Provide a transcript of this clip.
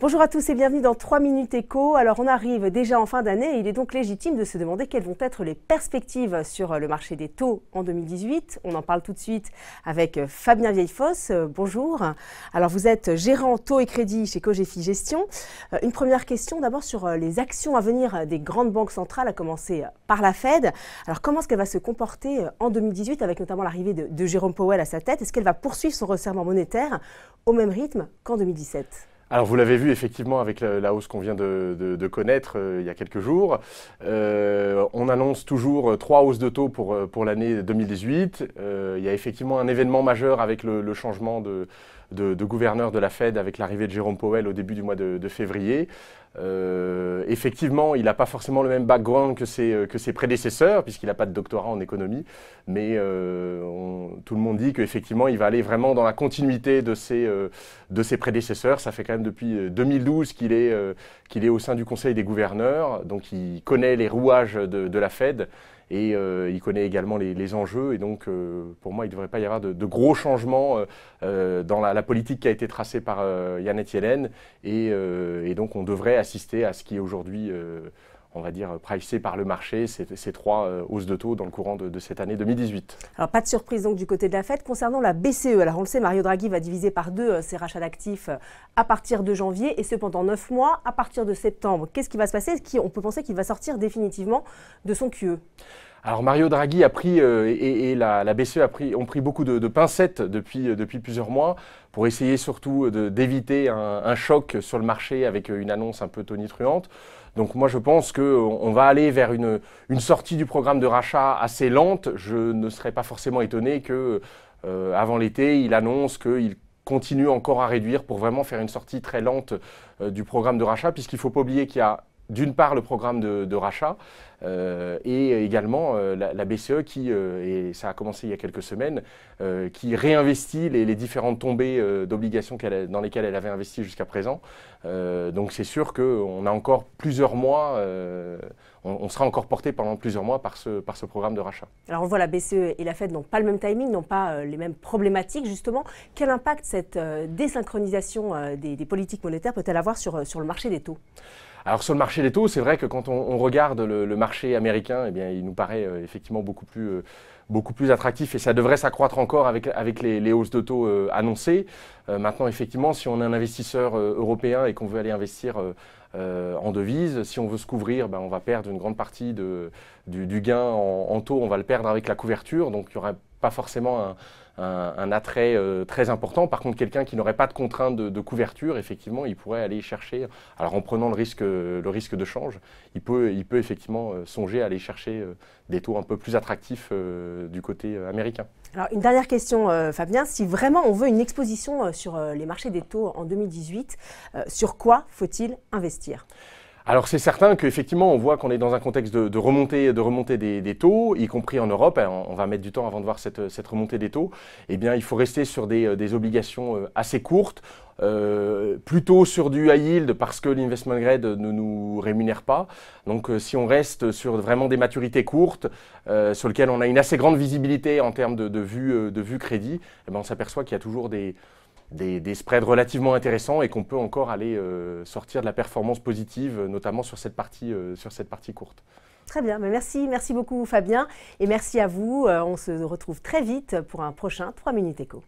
Bonjour à tous et bienvenue dans 3 minutes éco. Alors on arrive déjà en fin d'année et il est donc légitime de se demander quelles vont être les perspectives sur le marché des taux en 2018. On en parle tout de suite avec Fabien Vieillefosse. Bonjour. Alors vous êtes gérant taux et crédit chez Cogefi Gestion. Une première question d'abord sur les actions à venir des grandes banques centrales, à commencer par la Fed. Alors comment est-ce qu'elle va se comporter en 2018 avec notamment l'arrivée de Jérôme Powell à sa tête? Est-ce qu'elle va poursuivre son resserrement monétaire au même rythme qu'en 2017? Alors vous l'avez vu effectivement avec la hausse qu'on vient de connaître il y a quelques jours. On annonce toujours 3 hausses de taux pour l'année 2018. Il y a effectivement un événement majeur avec le changement de gouverneur de la Fed avec l'arrivée de Jérôme Powell au début du mois de février. Effectivement, il n'a pas forcément le même background que ses prédécesseurs, puisqu'il n'a pas de doctorat en économie, mais tout le monde dit qu'effectivement, il va aller vraiment dans la continuité de ses prédécesseurs. Ça fait quand même depuis 2012 qu'il est au sein du Conseil des gouverneurs, donc il connaît les rouages de la Fed. Et il connaît également les enjeux et donc pour moi il ne devrait pas y avoir de gros changements dans la politique qui a été tracée par Janet Yellen et donc on devrait assister à ce qui est aujourd'hui on va dire pricé par le marché, ces 3 hausses de taux dans le courant de cette année 2018. Alors pas de surprise donc du côté de la Fed concernant la BCE. Alors on le sait, Mario Draghi va diviser par 2 ses rachats d'actifs à partir de janvier et ce pendant 9 mois à partir de septembre. Qu'est-ce qui va se passer? On peut penser qu'il va sortir définitivement de son QE. Alors Mario Draghi a pris et la BCE ont pris beaucoup de pincettes depuis plusieurs mois pour essayer surtout d'éviter un choc sur le marché avec une annonce un peu tonitruante. Donc moi je pense qu'on va aller vers une sortie du programme de rachat assez lente. Je ne serais pas forcément étonné qu'avant l'été il annonce qu'il continue encore à réduire pour vraiment faire une sortie très lente du programme de rachat, puisqu'il ne faut pas oublier qu'il y a d'une part le programme de rachat et également la BCE qui, et ça a commencé il y a quelques semaines, qui réinvestit les différentes tombées d'obligations dans lesquelles elle avait investi jusqu'à présent. Donc c'est sûr qu'on a encore plusieurs mois, on sera encore porté pendant plusieurs mois par ce programme de rachat. Alors on voit la BCE et la Fed n'ont pas le même timing, n'ont pas les mêmes problématiques justement. Quel impact cette désynchronisation des politiques monétaires peut-elle avoir sur le marché des taux? Alors sur le marché des taux, c'est vrai que quand on regarde le marché américain, eh bien, il nous paraît effectivement beaucoup plus attractif et ça devrait s'accroître encore avec les hausses de taux annoncées. Maintenant, effectivement, si on est un investisseur européen et qu'on veut aller investir en devises, si on veut se couvrir, on va perdre une grande partie du gain en taux, on va le perdre avec la couverture, donc il n'y aura pas forcément un attrait très important. Par contre, quelqu'un qui n'aurait pas de contrainte de couverture, effectivement, il pourrait aller chercher, alors en prenant le risque de change, il peut effectivement songer à aller chercher des taux un peu plus attractifs du côté américain. Alors une dernière question Fabien, si vraiment on veut une exposition sur les marchés des taux en 2018, sur quoi faut-il investir ? Alors c'est certain qu'effectivement on voit qu'on est dans un contexte de remontée des taux, y compris en Europe. On va mettre du temps avant de voir cette remontée des taux. Eh bien il faut rester sur des obligations assez courtes, plutôt sur du high yield parce que l'investment grade ne nous rémunère pas. Donc si on reste sur vraiment des maturités courtes, sur lesquelles on a une assez grande visibilité en termes de vue crédit, eh bien, on s'aperçoit qu'il y a toujours des spreads relativement intéressants et qu'on peut encore aller sortir de la performance positive, notamment sur cette partie courte. Très bien, merci beaucoup Fabien et merci à vous. On se retrouve très vite pour un prochain 3 minutes éco.